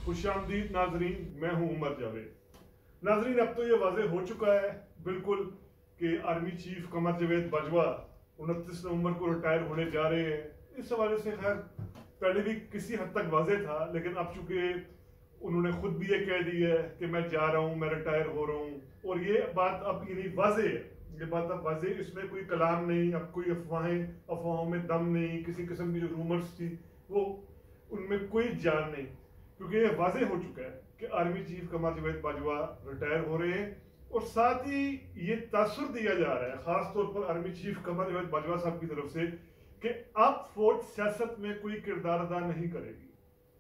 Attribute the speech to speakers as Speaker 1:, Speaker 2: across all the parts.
Speaker 1: खुशामदीद नाजरीन, मैं हूं उमर जावेद। नाजरीन, अब तो ये वाज़ेह हो चुका है बिल्कुल कि आर्मी चीफ कमर जावेद बाजवा 29 नवंबर को रिटायर होने जा रहे हैं। इस हवाले से खैर पहले भी किसी हद तक वाज़ेह था, लेकिन अब चूंकि उन्होंने खुद भी ये कह दी है कि मैं जा रहा हूँ, मैं रिटायर हो रहा हूँ, और ये बात अब यानी वाज़ेह है, ये बात अब वाज़ेह, इसमें कोई कलाम नहीं, अब कोई अफवाहों में दम नहीं, किसी किस्म की जो रूमर्स थी वो उनमें कोई जान नहीं, क्योंकि ये वाज़ेह हो चुका है कि army chief Qamar Javed Bajwa retire हो रहे हैं। और साथ ही ये तासुर दिया जा रहा है खास तौर पर आर्मी चीफ कमर जावेद बाजवा साहब की तरफ से कि अब फौज सियासत में कोई किरदार अदा नहीं करेगी।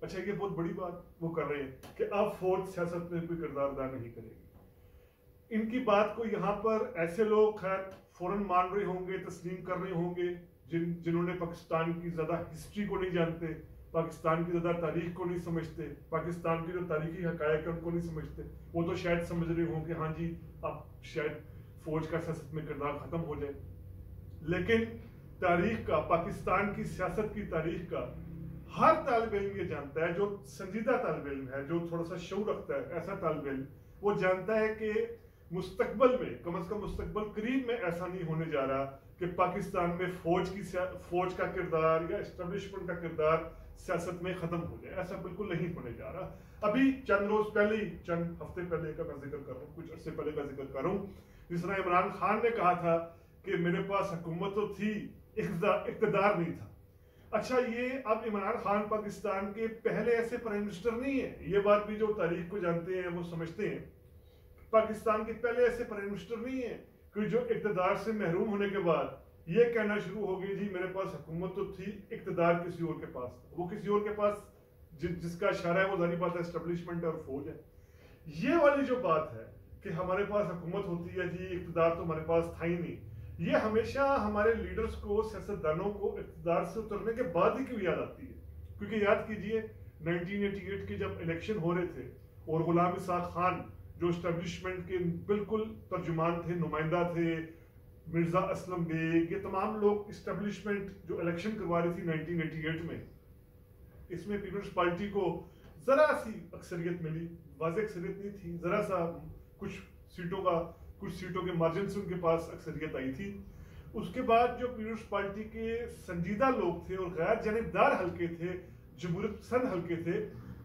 Speaker 1: अच्छा, ये बहुत बड़ी बात वो कर रहे हैं कि अब फौज सियासत में कोई किरदार अदा नहीं करेगी। इनकी बात को यहाँ पर ऐसे लोग खैर फौरन मान रहे होंगे, तस्लीम कर रहे होंगे जिन्होंने पाकिस्तान की ज्यादा हिस्ट्री को नहीं जानते, पाकिस्तान की ज्यादा तारीख को नहीं समझते, पाकिस्तान की जो तारीखी हकायक है उनको नहीं समझते। वो तो शायद समझ रहे हों कि हाँ जी अब शायद फौज का सियासत में किरदार खत्म हो जाए, लेकिन तारीख का, पाकिस्तान की सियासत की तारीख का हर तालिब इल्म ये जानता है, जो संजीदा तालिब इल्म है, जो थोड़ा सा शऊर रखता है, ऐसा तालिब इल्म वो जानता है कि मुस्तकबल में, कम से कम मुस्तकबल करीब में ऐसा नहीं होने जा रहा कि पाकिस्तान में फौज का किरदार या एस्टेब्लिशमेंट का किरदार सियासत में खत्म हो जाए। ऐसा बिल्कुल नहीं होने जा रहा। अभी चंद रोज पहले ही, चंद हफ्ते पहले का मैं जिक्र कर रहा हूँ, कुछ अर्से पहले का जिक्र कर रहा हूँ, जिस तरह इमरान खान ने कहा था कि मेरे पास हुकूमत तो थी, इक़्तिदार नहीं था। अच्छा, ये अब इमरान खान पाकिस्तान के पहले ऐसे प्राइम मिनिस्टर नहीं है, ये बात भी जो तारीख को जानते हैं वो समझते हैं। पाकिस्तान के पहले ऐसे प्राइम मिनिस्टर नहीं है कि जो इक़्तिदार से महरूम होने के बाद ये कहना शुरू हो गई जी मेरे पास हुकूमत तो थी, इक़्तिदार किसी और के पास था। वो किसी और के पास जिसका इशारा है वो जारी बात है एस्टेब्लिशमेंट और फौज है। ये वाली जो बात है कि हमारे पास हुकूमत होती है जी, इक़्तिदार तो हमारे पास था ही नहीं, ये हमेशा हमारे लीडर्स को, सियासतदानों को इक़्तिदार से उतरने के बाद ही क्यों याद आती है। क्योंकि याद कीजिए 1988 के जब इलेक्शन हो रहे थे और गुलाम इसाक खान जो एस्टेब्लिशमेंट के बिल्कुल तर्जुमान थे, नुमाइंदा थे, मिर्जा असलम बेग, ये तमाम लोग एस्टेब्लिशमेंट जो इलेक्शन करवा रही थी 1988 में, इसमें पीपल्स पार्टी को जरा सी अक्सरियत मिली, वाज़ेह अक्सरियत नहीं थी, जरा सा कुछ सीटों के मार्जिन से उनके पास अक्सरियत आई थी। उसके बाद जो पीपल्स पार्टी के संजीदा लोग थे और गैर जानिबदार हल्के थे, जमहूरियत पसंद हल्के थे,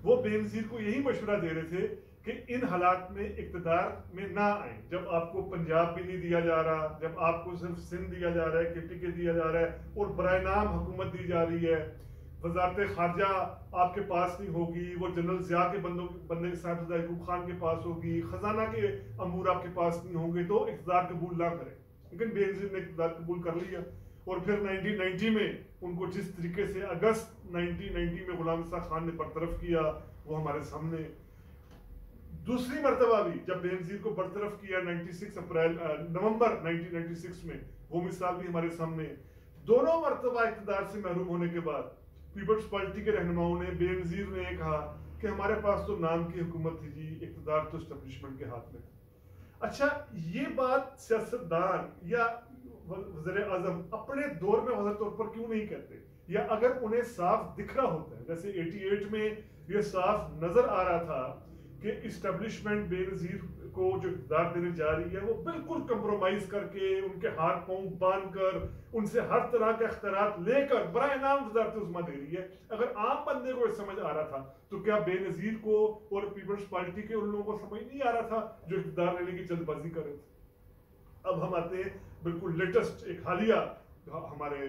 Speaker 1: वो बेनज़ीर को यही मशवरा दे रहे थे कि इन हालात में इक़्तिदार में ना आए, जब आपको पंजाब भी नहीं दिया जा रहा, जब आपको सिर्फ सिंध दिया जा रहा है, KPK दिया जा रहा है और बराए नाम हुकूमत दी जा रही है, वजारत खारजा आपके पास नहीं होगी, वो जनरल ज़िया के बंदे साहिबजादा याकूब खान के पास होगी, खजाना के अमूर आपके पास नहीं होंगे, तो इक़्तिदार कबूल ना करें। लेकिन बेनज़ीर ने इक़्तिदार कबूल कर लिया और फिर 1990 में उनको जिस तरीके से अगस्त 1990 में गुलाम इसाक खान ने बरतरफ किया वो हमारे सामने। दूसरी मरतबा भी जब बेनज़ीर को बरतरफ किया नवंबर 1996 में, वो मिसाल भी हमारे सामने। दोनों मरतबा इक़्तिदार से महरूम होने के बाद पीपल्स पार्टी के रहनुमाओं ने, बेनज़ीर ने कहा कि हमारे पास तो नाम की हुकूमत थी जी, इक़्तिदार तो एस्टेब्लिशमेंट के हाथ में था। अच्छा, ये बात सियासतदान या वज़ीर-ए-आज़म अपने दौर में वाज़ेह तौर पर क्यों नहीं कहते, या अगर उन्हें साफ दिख रहा होता है, जैसे 88 में ये साफ नजर आ रहा था कि इस्टेब्लिशमेंट बेनज़ीर को जो इक़्तिदार देने जा रही है वो बिल्कुल कंप्रोमाइज करके, उनके हाथ पांव बांध कर, उनसे हर तरह के अख्तियारात लेकर बराए नाम वज़ारत उज़्मा दे रही है। अगर आम बंदे को समझ आ रहा था तो क्या बेनज़ीर को और पीपल्स पार्टी के उन लोगों को समझ नहीं आ रहा था जो इक़्तिदार लेने की जल्दबाजी कर रहे थे। अब हम आते हैं बिल्कुल लेटेस्ट एक हालिया हमारे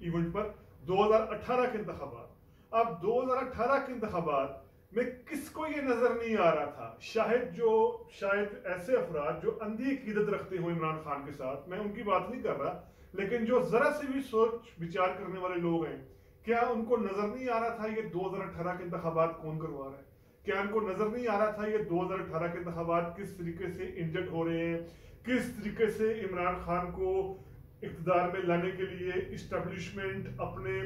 Speaker 1: इवेंट पर, 2018 के इंतखाबात। अब 2018 के इंतखाबात में किसको ये नजर नहीं आ रहा था, शायद ऐसे अफराद जो अंधी अकीदत रखते हो इमरान खान के साथ, मैं उनकी बात नहीं कर रहा, लेकिन जो जरा से भी सोच विचार करने वाले लोग हैं, क्या उनको नजर नहीं आ रहा था ये 2018 के इंतखाबात कौन करवा रहा है? क्या उनको नजर नहीं आ रहा था ये 2018 के इंतखाबात किस तरीके से इंजर्ड हो रहे हैं, किस तरीके से इमरान खान को इक़्तिदार में लाने के लिए इस्टेब्लिशमेंट अपने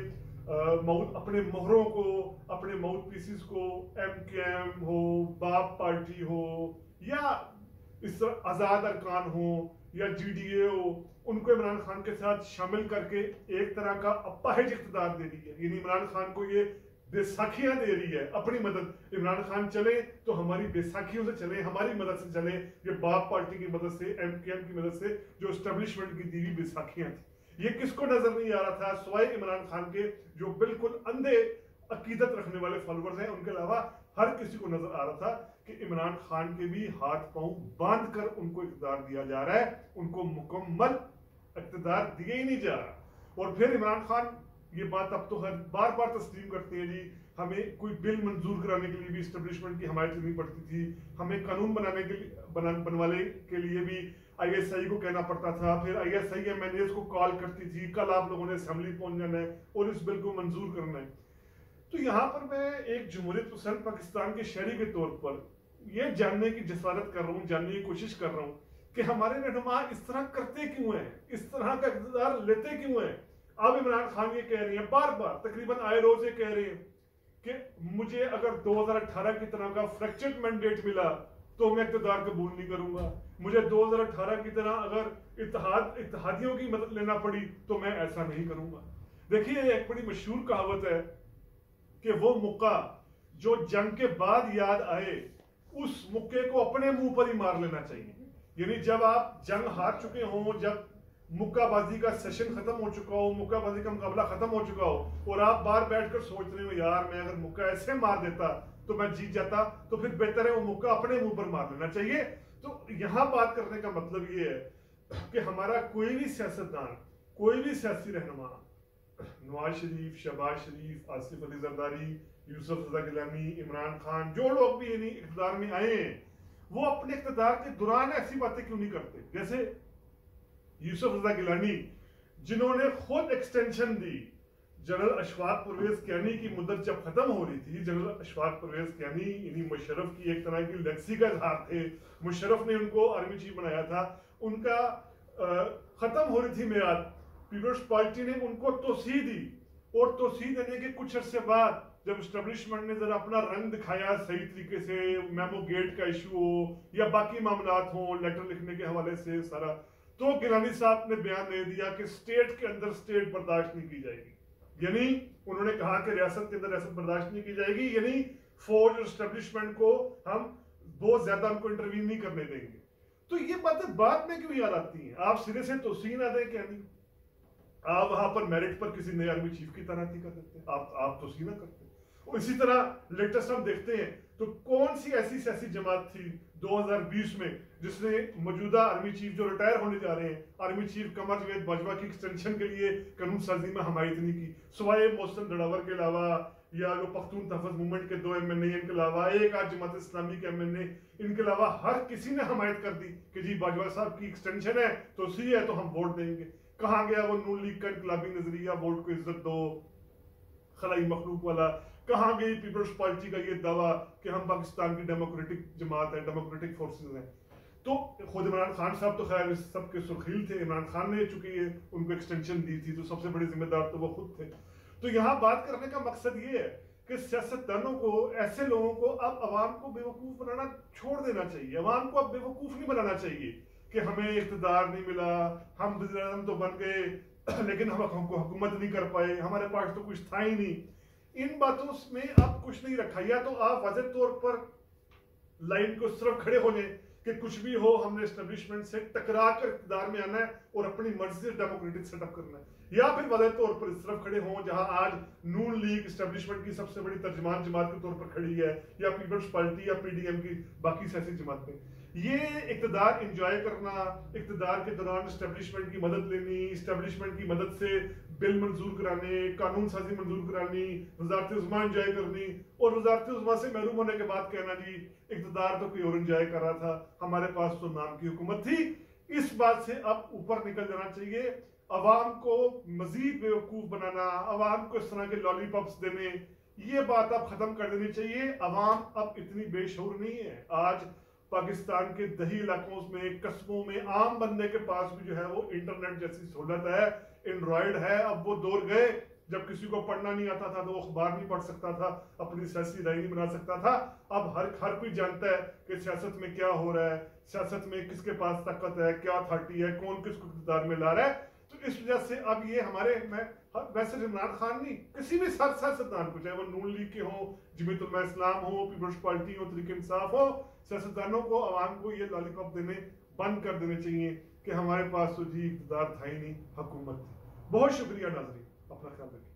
Speaker 1: मोहरों को, अपने माउथ पीसेस को, MKM हो, बाप पार्टी हो या इस आज़ाद अरकान हो या GDA हो, उनको इमरान खान के साथ शामिल करके एक तरह का अपाहिज इक़्तिदार दे रही है। यानी इमरान खान को ये बैसाखियां दे रही है अपनी मदद, इमरान खान चले तो हमारी बैसाखियों से चले, हमारी मदद से चले। ये बाप पार्टी की मदद से, एमकेएम की मदद से जो एस्टेब्लिशमेंट की दी हुई बैसाखियां थी, ये किसको नजर नहीं आ रहा था सिवाय इमरान खान के जो बिल्कुल अंधे अकीदत रखने वाले फॉलोअर्स हैं, उनके अलावा हर किसी को नजर आ रहा था कि इमरान खान के भी हाथ पांव बांध कर उनको इख्तियार दिया जा रहा है, उनको मुकम्मल इख्तियार दिए ही नहीं जा रहा। और फिर इमरान खान ये बात अब तो हर बार बार तस्लीम करते हैं जी, हमें कोई बिल मंजूर कराने के लिए भी एस्टेब्लिशमेंट की हमायत करनी पड़ती थी, हमें कानून बनाने के लिए बनवाने के लिए भी आईएसआई को कहना पड़ता था, फिर आईएसआई एमएनएस को कॉल करती थी, कल आप लोगों ने असेंबली पहुंच जाना है और इस बिल को मंजूर करना है। तो यहाँ पर मैं एक जमहूरियत पसंद पाकिस्तान के शहरी के तौर पर यह जानने की जसारत कर रहा हूँ, जानने की कोशिश कर रहा हूँ कि हमारे रहनुमा इस तरह करते क्यों हैं, इस तरह का इक़्तिदार लेते क्यों हैं। अब इमरान खान ये कह रहे हैं, बार बार तकरीबन आए रोज ये कह रहे हैं कि मुझे अगर 2018 की तरह का फ्रैक्चर्ड मैंडेट मिला तो मैं इक़्तिदार कबूल नहीं करूंगा, मुझे 2018 की तरह अगर इत्तेहादियों की मदद लेना पड़ी तो मैं ऐसा नहीं करूंगा। देखिए एक बड़ी मशहूर कहावत है कि वो मौका जो जंग के बाद याद आए उस मौके को अपने मुंह पर ही मार लेना चाहिए। यानी जब आप जंग हार चुके हों, जब मुक्काबाजी का सेशन खत्म हो चुका हो, मुक्काबाजी का मुकाबला खत्म हो चुका हो और आप बाहर बैठकर सोच रहे हो यार मैं अगर मुक्का ऐसे मार देता तो मैं जीत जाता, तो फिर बेहतर है वो मुक्का अपने मुंह पर मार लेना चाहिए। तो यहां बात करने का मतलब ये है कि हमारा कोई भी सियासतदान, कोई भी सियासी रहनुमा, नवाज शरीफ, शहबाज शरीफ, आसिफ अली जरदारी, यूसुफ रजा गिलानी, इमरान खान, जो लोग भी यानी इक़्तिदार में आए हैं, वो अपने इक़्तिदार के दौरान ऐसी बातें क्यों नहीं करते। जैसे यूसुफ रजा गिलानी जिन्होंने खुद एक्सटेंशन दी, जनरल अशफाक परवेज कियानी की मुद्दत जब खत्म हो रही थी, जनरल अशफाक परवेज कियानी यानी मुशर्रफ की एक तरह की लेगेसी का इजहार थे, मुशर्रफ ने उनको आर्मी चीफ बनाया था, उनका खत्म हो रही थी मेयाद, पीपल्स पार्टी ने उनको तोसी दी और तोसी देने के कुछ अरसे बाद जब एस्टेब्लिशमेंट ने जरा अपना रंग दिखाया सही तरीके से, मेमो गेट का इशू हो या बाकी मामलात हो, लेटर लिखने के हवाले से सारा, तो गिलानी साहब ने बयान दे दिया कि स्टेट के अंदर स्टेट बर्दाश्त नहीं की जाएगी। यानी उन्होंने कहा कि रियासत के अंदर रियासत बर्दाश्त नहीं की जाएगी, यानी फौज और एस्टेब्लिशमेंट को हम बहुत ज्यादा उनको इंटरवीन नहीं करने देंगे। तो ये बातें बाद में क्यों याद आती हैं? आप सिरे से तोसीन ना दें क्या नहीं, आप वहां पर मेरिट पर किसी नए आर्मी चीफ की तैनाती कर देते, आप तोसीन ना करते। और इसी तरह लेटेस्ट हम देखते हैं तो कौन सी ऐसी सियासी जमात थी 2020 में जिसने मौजूदा आर्मी चीफ जो रिटायर होने जा रहे हैं, आर्मी चीफ कमर जावेद बाजवा की एक्सटेंशन के लिए कानून साजी में हमायत नहीं की, सिवाय मोहसिन दड़ावर के अलावा या जो पख्तून तहफ़्फ़ुज़ मूवमेंट के 2 एमएनए इनके अलावा, एक आज जमात इस्लामी के एमएनए, इनके अलावा हर किसी ने हमायत कर दी कि जी बाजवा साहब की एक्सटेंशन है तो सही है तो हम वोट देंगे। कहाँ गया वो नून लीग का इनकलाबी नजरिया, वोट को इज्जत दो, खलाई मखलूक वाला? कहाँ गई पीपल्स पार्टी का ये दावा कि हम पाकिस्तान की डेमोक्रेटिक जमात है, डेमोक्रेटिक फोर्सेस हैं? तो खुद इमरान खान साहब तो खैर इस सबके सुर्खील थे, इमरान खान ने चूंकि उनको एक्सटेंशन दी थी तो सबसे बड़े जिम्मेदार तो वो खुद थे। तो यहाँ बात करने का मकसद ये है कि सियासतदानों को, ऐसे लोगों को अब अवाम को बेवकूफ बनाना छोड़ देना चाहिए। अवाम को अब बेवकूफ नहीं बनाना चाहिए कि हमें इख्तिदार नहीं मिला, हम वज़ीर आज़म तो बन गए लेकिन हमको हुकूमत नहीं कर पाए, हमारे पास तो कुछ था ही नहीं। इन बातों में अब कुछ नहीं रखा। या तो आप वाज़ेह तौर पर लाइन को सिर्फ खड़े हो जाए कि कुछ भी हो हमने एस्टेब्लिशमेंट से टकरा कर इक़्तिदार में आना है और अपनी मर्जी से डेमोक्रेटिक सेटअप करना है, या फिर वाज़ेह तौर पर इस तरफ खड़े हों जहां आज नून लीग एस्टेब्लिशमेंट की सबसे बड़ी तर्जमान जमात के तौर पर खड़ी है, या पीपल्स पार्टी या पीडीएम की बाकी सियासी जमातें। ये इक़्तिदार इंजॉय करना, इक़्तिदार के दौरान एस्टेब्लिशमेंट की मदद लेनी, एस्टेब्लिशमेंट की मदद से बिल मंजूर कराने, कानून साजी मंजूर करानी, वज़ारत उज़्मा इंजॉय करनी और वज़ारत उज़्मा से महरूम होने के बाद कहना जी इक़्तिदार तो कोई और इंजॉय कर रहा था, हमारे पास तो नाम की हुकूमत थी। इस बात से अब ऊपर निकल जाना चाहिए। अवाम को मजीद बेवकूफ बनाना, अवाम को इस तरह के लॉलीपॉप्स देने, ये बात अब खत्म कर देनी चाहिए। अवाम अब इतनी बेशऊर नहीं है। आज पाकिस्तान के दही इलाकों में, कस्बों में आम बंदे के पास भी जो है वो इंटरनेट जैसी सहूलत है, एंड्रॉयड है। अब वो दौर गए जब किसी को पढ़ना नहीं आता था तो वो अखबार नहीं पढ़ सकता था, अपनी सियासी राय नहीं बना सकता था। अब हर कोई जानता है कि सियासत में क्या हो रहा है, सियासत में किसके पास ताकत है, क्या अथॉरिटी है, कौन किसको इक़्तिदार में ला रहा है। तो इस वजह से अब ये हमारे वैसे इमरान खान नहीं, किसी भी सियासतदान को, चाहे वो नून लीग के हो, जमीयत उलमा इस्लाम हो, पीपल्स पार्टी हो, तहरीक इंसाफ हो, सियासतदानों को, आवाम को ये लॉलीपॉप देने बंद कर देने चाहिए कि हमारे पास तो जी इक़्तिदार था ही नहीं, हुकूमत थी। बहुत शुक्रिया नाज़रीन, अपना ख्याल रखिए।